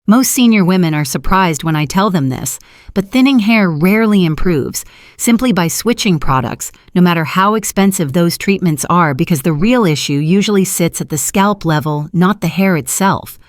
Most senior women are surprised when I tell them this, but thinning hair rarely improves simply by switching products, no matter how expensive those treatments are, because the real issue usually sits at the scalp level, not the hair itself.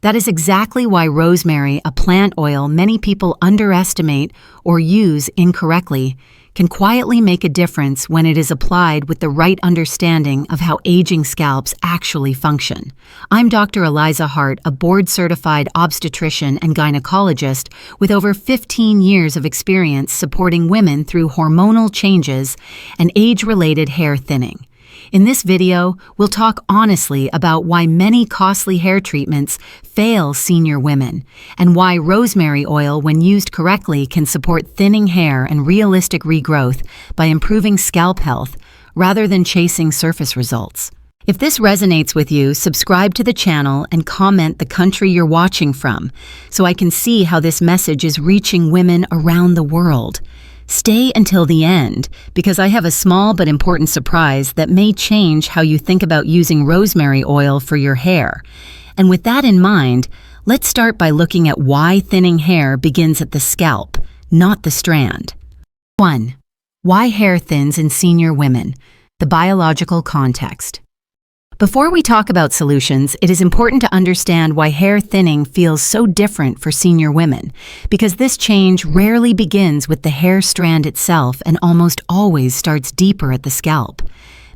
That is exactly why rosemary, a plant oil many people underestimate or use incorrectly, can quietly make a difference when it is applied with the right understanding of how aging scalps actually function. I'm Dr. Eliza Hart, a board-certified obstetrician and gynecologist with over 15 years of experience supporting women through hormonal changes and age-related hair thinning. In this video, we'll talk honestly about why many costly hair treatments fail senior women, and why rosemary oil, when used correctly, can support thinning hair and realistic regrowth by improving scalp health rather than chasing surface results. If this resonates with you, subscribe to the channel and comment the country you're watching from, so I can see how this message is reaching women around the world. Stay until the end, because I have a small but important surprise that may change how you think about using rosemary oil for your hair. And with that in mind, let's start by looking at why thinning hair begins at the scalp, not the strand. 1. Why hair thins in senior women. The biological context. Before we talk about solutions, it is important to understand why hair thinning feels so different for senior women, because this change rarely begins with the hair strand itself and almost always starts deeper at the scalp.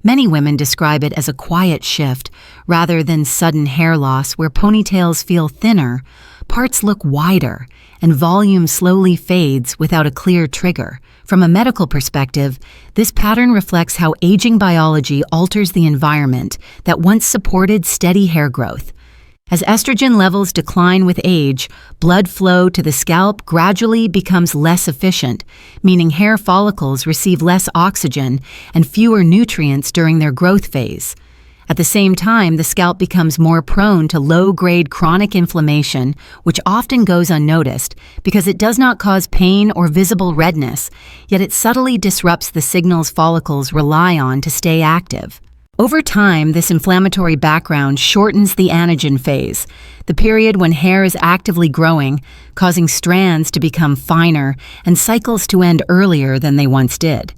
Many women describe it as a quiet shift, rather than sudden hair loss where ponytails feel thinner, parts look wider, and volume slowly fades without a clear trigger. From a medical perspective, this pattern reflects how aging biology alters the environment that once supported steady hair growth. As estrogen levels decline with age, blood flow to the scalp gradually becomes less efficient, meaning hair follicles receive less oxygen and fewer nutrients during their growth phase. At the same time, the scalp becomes more prone to low-grade chronic inflammation, which often goes unnoticed because it does not cause pain or visible redness, yet it subtly disrupts the signals follicles rely on to stay active. Over time, this inflammatory background shortens the anagen phase, the period when hair is actively growing, causing strands to become finer and cycles to end earlier than they once did.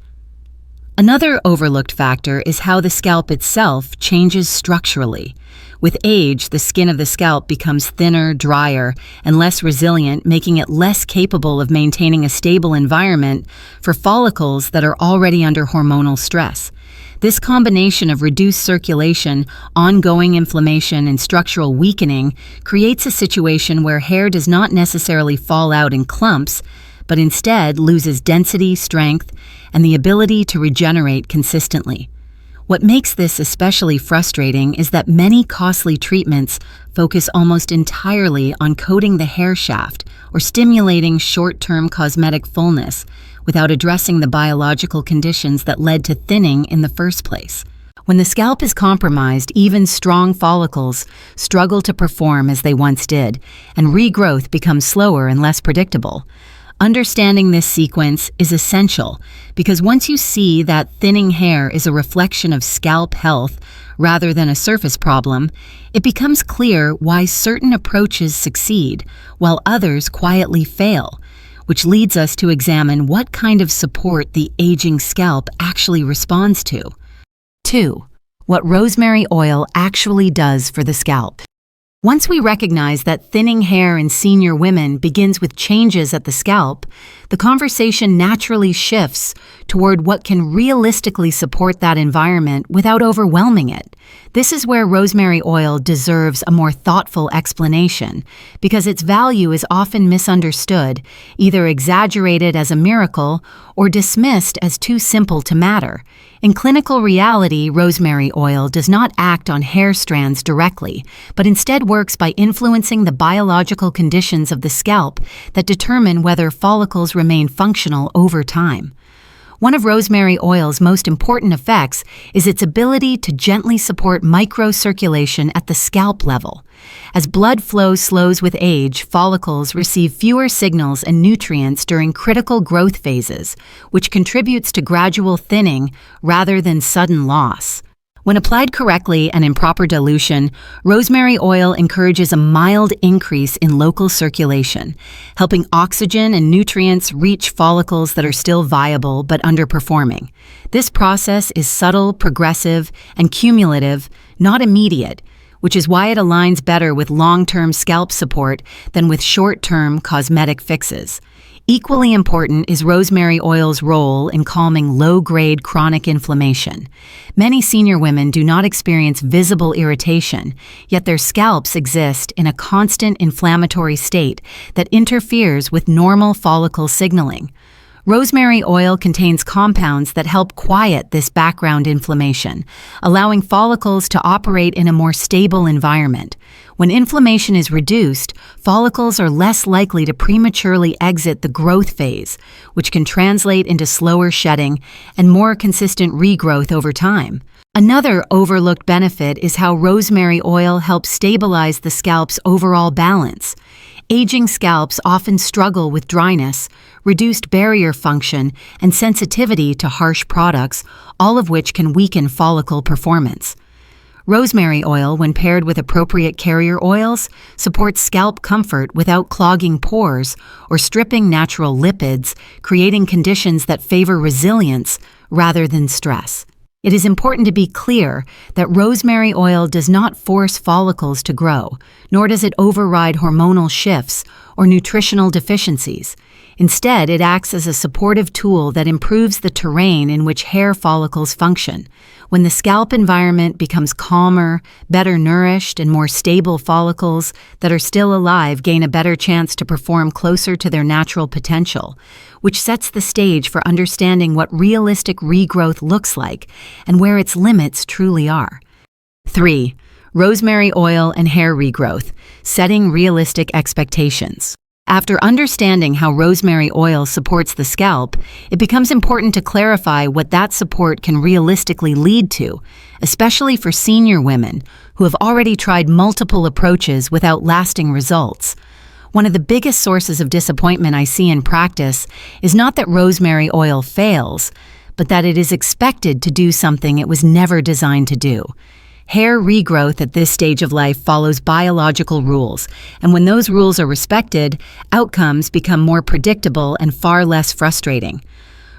Another overlooked factor is how the scalp itself changes structurally. With age, the skin of the scalp becomes thinner, drier, and less resilient, making it less capable of maintaining a stable environment for follicles that are already under hormonal stress. This combination of reduced circulation, ongoing inflammation, and structural weakening creates a situation where hair does not necessarily fall out in clumps, but instead loses density, strength, and the ability to regenerate consistently. What makes this especially frustrating is that many costly treatments focus almost entirely on coating the hair shaft or stimulating short-term cosmetic fullness without addressing the biological conditions that led to thinning in the first place. When the scalp is compromised, even strong follicles struggle to perform as they once did, and regrowth becomes slower and less predictable. Understanding this sequence is essential because once you see that thinning hair is a reflection of scalp health rather than a surface problem, it becomes clear why certain approaches succeed while others quietly fail, which leads us to examine what kind of support the aging scalp actually responds to. 2. What rosemary oil actually does for the scalp. Once we recognize that thinning hair in senior women begins with changes at the scalp, the conversation naturally shifts toward what can realistically support that environment without overwhelming it. This is where rosemary oil deserves a more thoughtful explanation, because its value is often misunderstood, either exaggerated as a miracle or dismissed as too simple to matter. In clinical reality, rosemary oil does not act on hair strands directly, but instead works by influencing the biological conditions of the scalp that determine whether follicles remain functional over time. One of rosemary oil's most important effects is its ability to gently support microcirculation at the scalp level. As blood flow slows with age, follicles receive fewer signals and nutrients during critical growth phases, which contributes to gradual thinning rather than sudden loss. When applied correctly and in proper dilution, rosemary oil encourages a mild increase in local circulation, helping oxygen and nutrients reach follicles that are still viable but underperforming. This process is subtle, progressive, and cumulative, not immediate, which is why it aligns better with long-term scalp support than with short-term cosmetic fixes. Equally important is rosemary oil's role in calming low-grade chronic inflammation. Many senior women do not experience visible irritation, yet their scalps exist in a constant inflammatory state that interferes with normal follicle signaling. Rosemary oil contains compounds that help quiet this background inflammation, allowing follicles to operate in a more stable environment. When inflammation is reduced, follicles are less likely to prematurely exit the growth phase, which can translate into slower shedding and more consistent regrowth over time. Another overlooked benefit is how rosemary oil helps stabilize the scalp's overall balance. Aging scalps often struggle with dryness, reduced barrier function, and sensitivity to harsh products, all of which can weaken follicle performance. Rosemary oil, when paired with appropriate carrier oils, supports scalp comfort without clogging pores or stripping natural lipids, creating conditions that favor resilience rather than stress. It is important to be clear that rosemary oil does not force follicles to grow, nor does it override hormonal shifts or nutritional deficiencies. Instead, it acts as a supportive tool that improves the terrain in which hair follicles function. When the scalp environment becomes calmer, better nourished, and more stable, follicles that are still alive gain a better chance to perform closer to their natural potential, which sets the stage for understanding what realistic regrowth looks like and where its limits truly are. 3. Rosemary oil and hair regrowth, setting realistic expectations. After understanding how rosemary oil supports the scalp, it becomes important to clarify what that support can realistically lead to, especially for senior women who have already tried multiple approaches without lasting results. One of the biggest sources of disappointment I see in practice is not that rosemary oil fails, but that it is expected to do something it was never designed to do. Hair regrowth at this stage of life follows biological rules, and when those rules are respected, outcomes become more predictable and far less frustrating.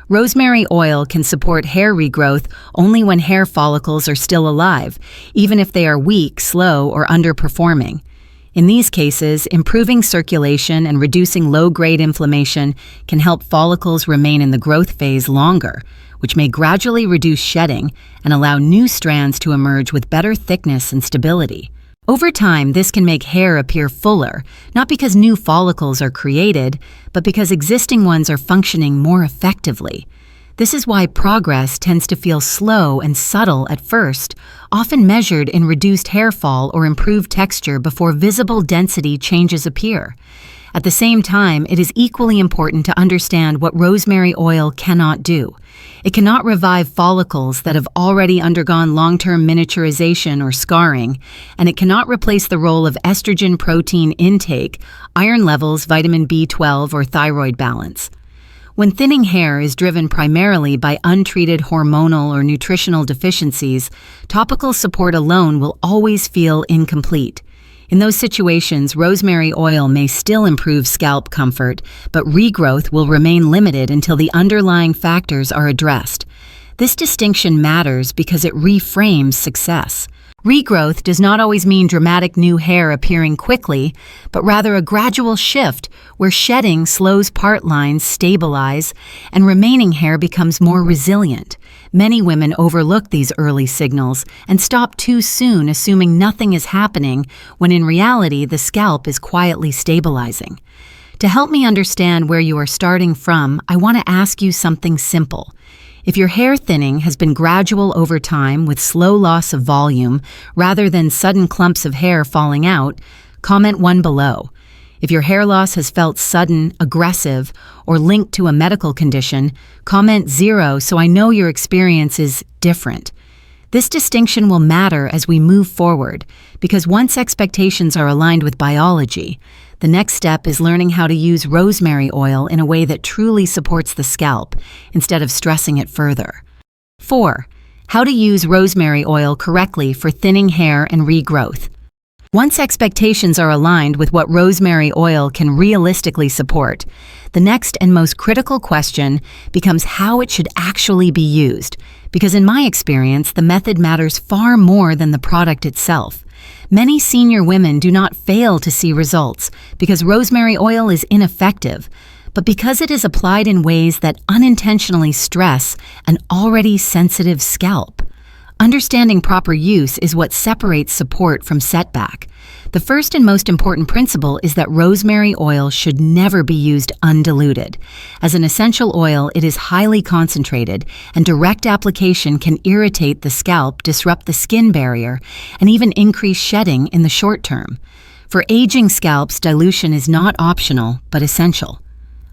Rosemary oil can support hair regrowth only when hair follicles are still alive, even if they are weak, slow, or underperforming. In these cases, improving circulation and reducing low-grade inflammation can help follicles remain in the growth phase longer, which may gradually reduce shedding and allow new strands to emerge with better thickness and stability. Over time, this can make hair appear fuller, not because new follicles are created, but because existing ones are functioning more effectively. This is why progress tends to feel slow and subtle at first, often measured in reduced hair fall or improved texture before visible density changes appear. At the same time, it is equally important to understand what rosemary oil cannot do. It cannot revive follicles that have already undergone long-term miniaturization or scarring, and it cannot replace the role of estrogen protein intake, iron levels, vitamin B12, or thyroid balance. When thinning hair is driven primarily by untreated hormonal or nutritional deficiencies, topical support alone will always feel incomplete. In those situations, rosemary oil may still improve scalp comfort, but regrowth will remain limited until the underlying factors are addressed. This distinction matters because it reframes success. Regrowth does not always mean dramatic new hair appearing quickly, but rather a gradual shift where shedding slows part lines stabilize and remaining hair becomes more resilient. Many women overlook these early signals and stop too soon, assuming nothing is happening, when in reality the scalp is quietly stabilizing. To help me understand where you are starting from, I want to ask you something simple. If your hair thinning has been gradual over time with slow loss of volume rather than sudden clumps of hair falling out, comment 1 below. If your hair loss has felt sudden, aggressive, or linked to a medical condition, comment 0 so I know your experience is different. This distinction will matter as we move forward, because once expectations are aligned with biology, the next step is learning how to use rosemary oil in a way that truly supports the scalp, instead of stressing it further. 4. How to use rosemary oil correctly for thinning hair and regrowth. Once expectations are aligned with what rosemary oil can realistically support, the next and most critical question becomes how it should actually be used, because in my experience, the method matters far more than the product itself. Many senior women do not fail to see results because rosemary oil is ineffective, but because it is applied in ways that unintentionally stress an already sensitive scalp. Understanding proper use is what separates support from setback. The first and most important principle is that rosemary oil should never be used undiluted. As an essential oil, it is highly concentrated, and direct application can irritate the scalp, disrupt the skin barrier, and even increase shedding in the short term. For aging scalps, dilution is not optional, but essential.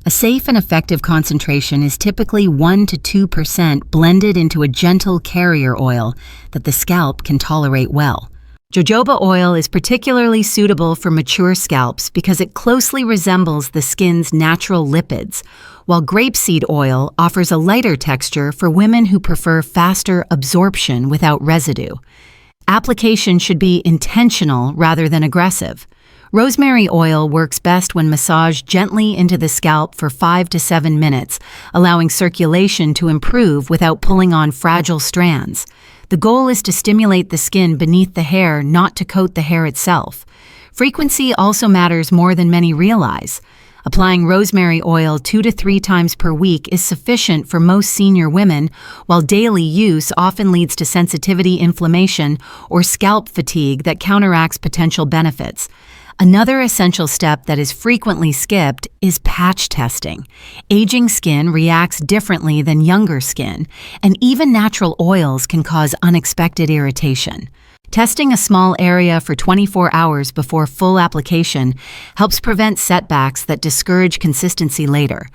A safe and effective concentration is typically 1 to 2% blended into a gentle carrier oil that the scalp can tolerate well. Jojoba oil is particularly suitable for mature scalps because it closely resembles the skin's natural lipids, while grapeseed oil offers a lighter texture for women who prefer faster absorption without residue. Application should be intentional rather than aggressive. Rosemary oil works best when massaged gently into the scalp for 5 to 7 minutes, allowing circulation to improve without pulling on fragile strands. The goal is to stimulate the skin beneath the hair, not to coat the hair itself. Frequency also matters more than many realize. Applying rosemary oil 2 to 3 times per week is sufficient for most senior women, while daily use often leads to sensitivity, inflammation, or scalp fatigue that counteracts potential benefits. Another essential step that is frequently skipped is patch testing. Aging skin reacts differently than younger skin, and even natural oils can cause unexpected irritation. Testing a small area for 24 hours before full application helps prevent setbacks that discourage consistency later.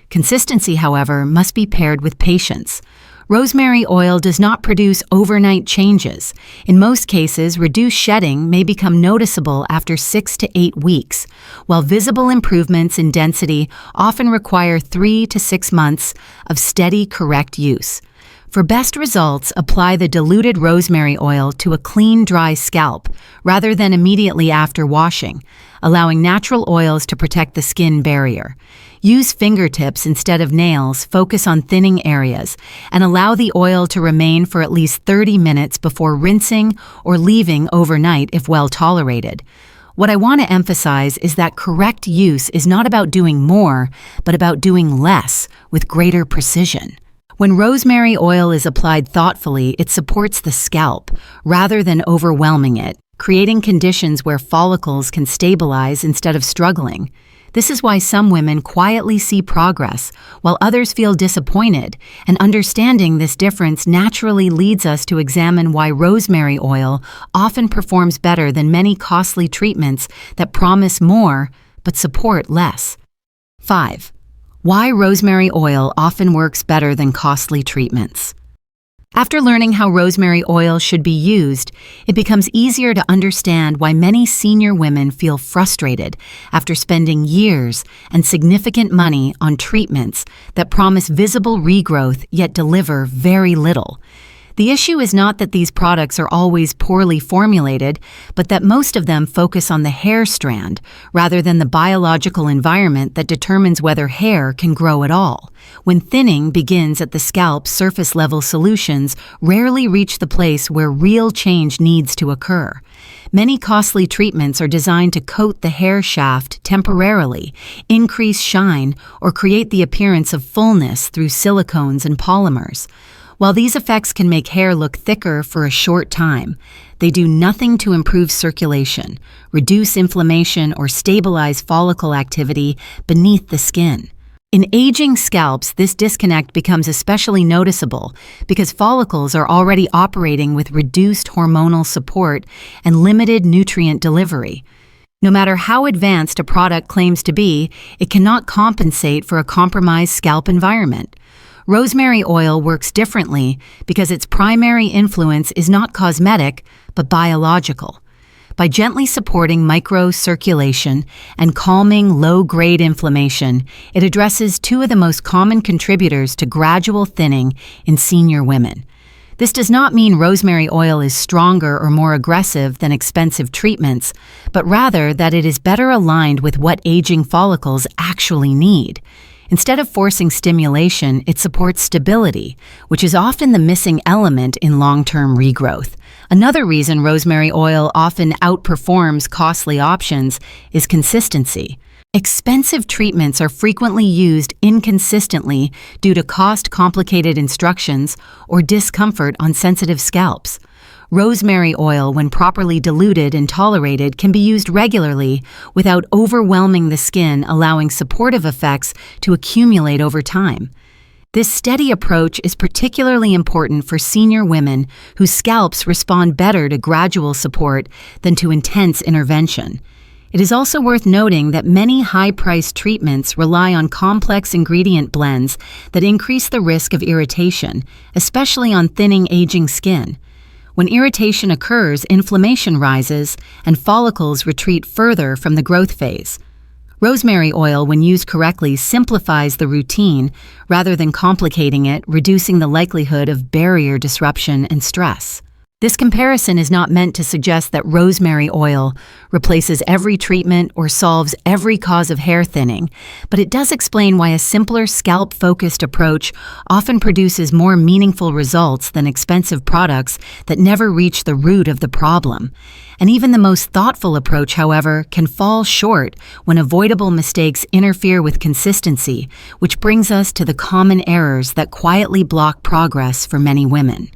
Consistency, however, must be paired with patience. Rosemary oil does not produce overnight changes. In most cases, reduced shedding may become noticeable after 6 to 8 weeks, while visible improvements in density often require 3 to 6 months of steady, correct use. For best results, apply the diluted rosemary oil to a clean, dry scalp rather than immediately after washing, allowing natural oils to protect the skin barrier. Use fingertips instead of nails, focus on thinning areas, and allow the oil to remain for at least 30 minutes before rinsing or leaving overnight if well tolerated. What I want to emphasize is that correct use is not about doing more, but about doing less with greater precision. When rosemary oil is applied thoughtfully, it supports the scalp rather than overwhelming it, creating conditions where follicles can stabilize instead of struggling. This is why some women quietly see progress, while others feel disappointed, and understanding this difference naturally leads us to examine why rosemary oil often performs better than many costly treatments that promise more but support less. 5. Why rosemary oil often works better than costly treatments. After learning how rosemary oil should be used, it becomes easier to understand why many senior women feel frustrated after spending years and significant money on treatments that promise visible regrowth yet deliver very little. The issue is not that these products are always poorly formulated, but that most of them focus on the hair strand rather than the biological environment that determines whether hair can grow at all. When thinning begins at the scalp, surface-level solutions rarely reach the place where real change needs to occur. Many costly treatments are designed to coat the hair shaft temporarily, increase shine, or create the appearance of fullness through silicones and polymers. While these effects can make hair look thicker for a short time, they do nothing to improve circulation, reduce inflammation, or stabilize follicle activity beneath the skin. In aging scalps, this disconnect becomes especially noticeable because follicles are already operating with reduced hormonal support and limited nutrient delivery. No matter how advanced a product claims to be, it cannot compensate for a compromised scalp environment. Rosemary oil works differently because its primary influence is not cosmetic, but biological. By gently supporting microcirculation and calming low-grade inflammation, it addresses two of the most common contributors to gradual thinning in senior women. This does not mean rosemary oil is stronger or more aggressive than expensive treatments, but rather that it is better aligned with what aging follicles actually need. Instead of forcing stimulation, it supports stability, which is often the missing element in long-term regrowth. Another reason rosemary oil often outperforms costly options is consistency. Expensive treatments are frequently used inconsistently due to cost-complicated instructions or discomfort on sensitive scalps. Rosemary oil, when properly diluted and tolerated, can be used regularly without overwhelming the skin, allowing supportive effects to accumulate over time. This steady approach is particularly important for senior women whose scalps respond better to gradual support than to intense intervention. It is also worth noting that many high-priced treatments rely on complex ingredient blends that increase the risk of irritation, especially on thinning, aging skin. When irritation occurs, inflammation rises, and follicles retreat further from the growth phase. Rosemary oil, when used correctly, simplifies the routine rather than complicating it, reducing the likelihood of barrier disruption and stress. This comparison is not meant to suggest that rosemary oil replaces every treatment or solves every cause of hair thinning, but it does explain why a simpler, scalp-focused approach often produces more meaningful results than expensive products that never reach the root of the problem. And even the most thoughtful approach, however, can fall short when avoidable mistakes interfere with consistency, which brings us to the common errors that quietly block progress for many women.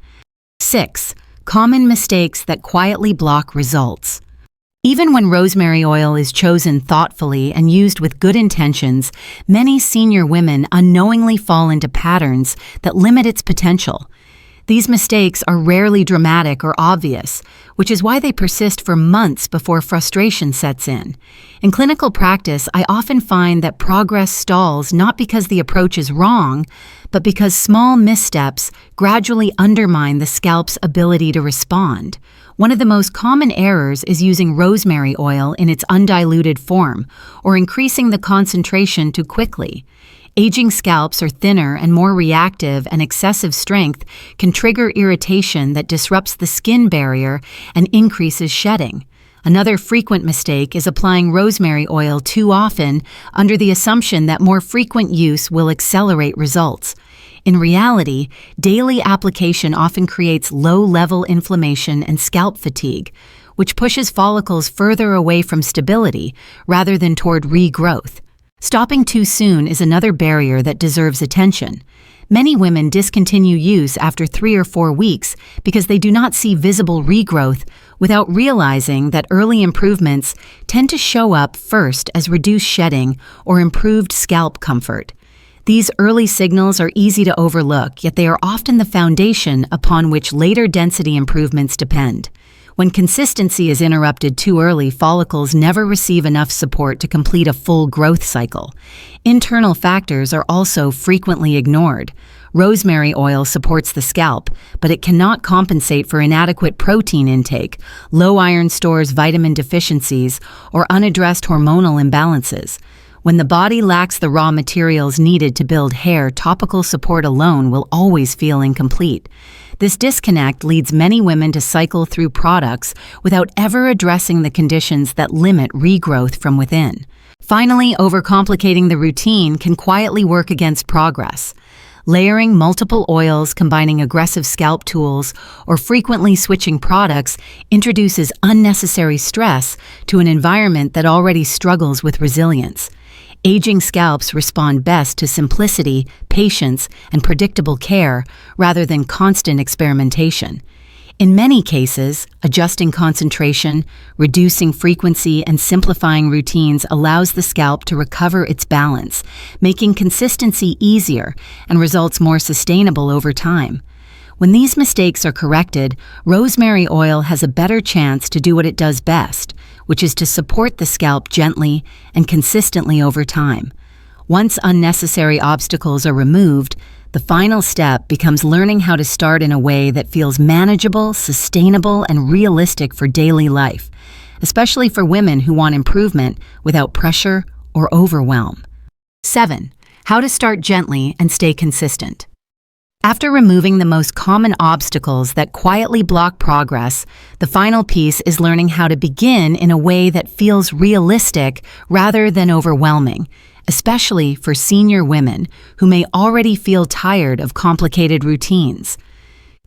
6. Common mistakes that quietly block results. Even when rosemary oil is chosen thoughtfully and used with good intentions, many senior women unknowingly fall into patterns that limit its potential. These mistakes are rarely dramatic or obvious, which is why they persist for months before frustration sets in. In clinical practice, I often find that progress stalls not because the approach is wrong, but because small missteps gradually undermine the scalp's ability to respond. One of the most common errors is using rosemary oil in its undiluted form, or increasing the concentration too quickly. Aging scalps are thinner and more reactive, and excessive strength can trigger irritation that disrupts the skin barrier and increases shedding. Another frequent mistake is applying rosemary oil too often under the assumption that more frequent use will accelerate results. In reality, daily application often creates low-level inflammation and scalp fatigue, which pushes follicles further away from stability rather than toward regrowth. Stopping too soon is another barrier that deserves attention. Many women discontinue use after 3 or 4 weeks because they do not see visible regrowth, without realizing that early improvements tend to show up first as reduced shedding or improved scalp comfort. These early signals are easy to overlook, yet they are often the foundation upon which later density improvements depend. When consistency is interrupted too early, follicles never receive enough support to complete a full growth cycle. Internal factors are also frequently ignored. Rosemary oil supports the scalp, but it cannot compensate for inadequate protein intake, low iron stores, vitamin deficiencies, or unaddressed hormonal imbalances. When the body lacks the raw materials needed to build hair, topical support alone will always feel incomplete. This disconnect leads many women to cycle through products without ever addressing the conditions that limit regrowth from within. Finally, overcomplicating the routine can quietly work against progress. Layering multiple oils, combining aggressive scalp tools, or frequently switching products introduces unnecessary stress to an environment that already struggles with resilience. Aging scalps respond best to simplicity, patience, and predictable care rather than constant experimentation. In many cases, adjusting concentration, reducing frequency, and simplifying routines allows the scalp to recover its balance, making consistency easier and results more sustainable over time. When these mistakes are corrected, rosemary oil has a better chance to do what it does best, which is to support the scalp gently and consistently over time. Once unnecessary obstacles are removed, the final step becomes learning how to start in a way that feels manageable, sustainable, and realistic for daily life, especially for women who want improvement without pressure or overwhelm. 7. How to start gently and stay consistent. After removing the most common obstacles that quietly block progress, the final piece is learning how to begin in a way that feels realistic rather than overwhelming, especially for senior women who may already feel tired of complicated routines.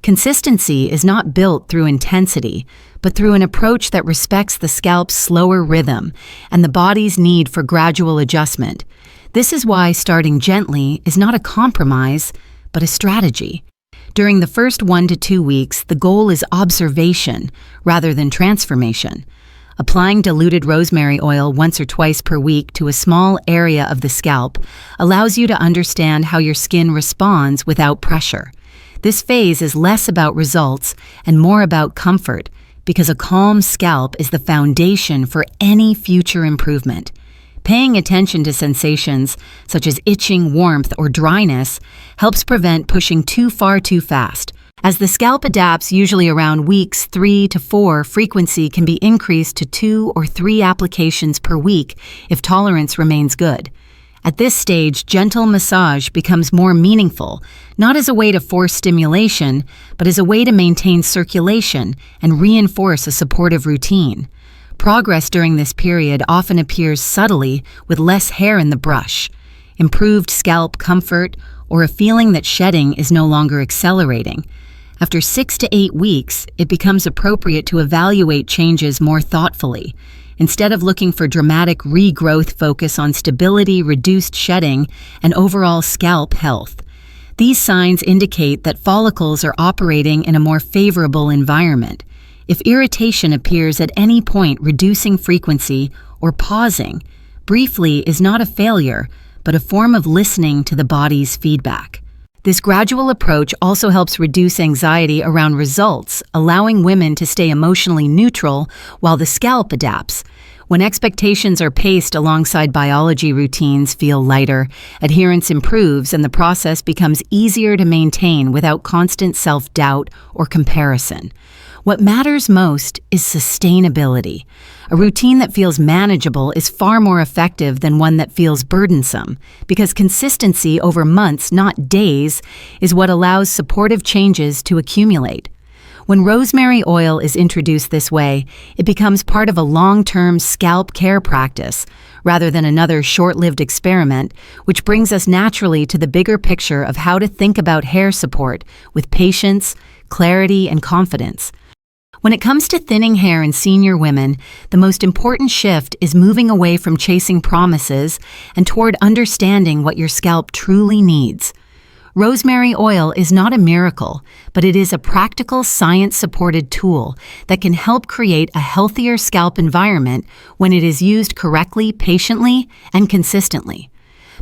Consistency is not built through intensity, but through an approach that respects the scalp's slower rhythm and the body's need for gradual adjustment. This is why starting gently is not a compromise, but a strategy. During the first 1 to 2 weeks, the goal is observation rather than transformation. Applying diluted rosemary oil once or twice per week to a small area of the scalp allows you to understand how your skin responds without pressure. This phase is less about results and more about comfort, because a calm scalp is the foundation for any future improvement. Paying attention to sensations such as itching, warmth, or dryness helps prevent pushing too far too fast. As the scalp adapts, usually around weeks 3 to 4, frequency can be increased to 2 or 3 applications per week if tolerance remains good. At this stage, gentle massage becomes more meaningful, not as a way to force stimulation, but as a way to maintain circulation and reinforce a supportive routine. Progress during this period often appears subtly with less hair in the brush, improved scalp comfort, or a feeling that shedding is no longer accelerating. After 6 to 8 weeks, it becomes appropriate to evaluate changes more thoughtfully. Instead of looking for dramatic regrowth, focus on stability, reduced shedding, and overall scalp health. These signs indicate that follicles are operating in a more favorable environment. If irritation appears at any point, reducing frequency or pausing briefly is not a failure, but a form of listening to the body's feedback. This gradual approach also helps reduce anxiety around results, allowing women to stay emotionally neutral while the scalp adapts. When expectations are paced alongside biology, routines feel lighter, adherence improves, and the process becomes easier to maintain without constant self-doubt or comparison. What matters most is sustainability. A routine that feels manageable is far more effective than one that feels burdensome, because consistency over months, not days, is what allows supportive changes to accumulate. When rosemary oil is introduced this way, it becomes part of a long-term scalp care practice, rather than another short-lived experiment, which brings us naturally to the bigger picture of how to think about hair support with patience, clarity, and confidence. When it comes to thinning hair in senior women, the most important shift is moving away from chasing promises and toward understanding what your scalp truly needs. Rosemary oil is not a miracle, but it is a practical, science-supported tool that can help create a healthier scalp environment when it is used correctly, patiently, and consistently.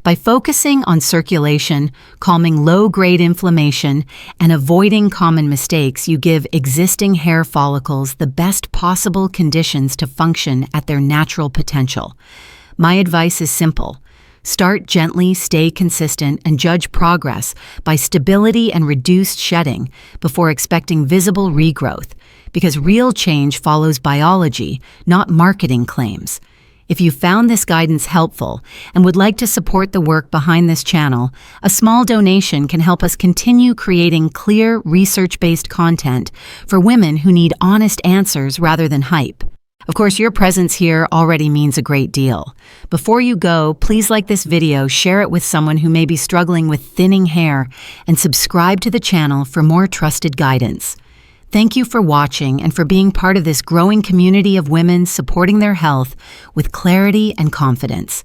By focusing on circulation, calming low-grade inflammation, and avoiding common mistakes, you give existing hair follicles the best possible conditions to function at their natural potential. My advice is simple. Start gently, stay consistent, and judge progress by stability and reduced shedding before expecting visible regrowth, because real change follows biology, not marketing claims. If you found this guidance helpful and would like to support the work behind this channel, a small donation can help us continue creating clear, research-based content for women who need honest answers rather than hype. Of course, your presence here already means a great deal. Before you go, please like this video, share it with someone who may be struggling with thinning hair, and subscribe to the channel for more trusted guidance. Thank you for watching and for being part of this growing community of women supporting their health with clarity and confidence.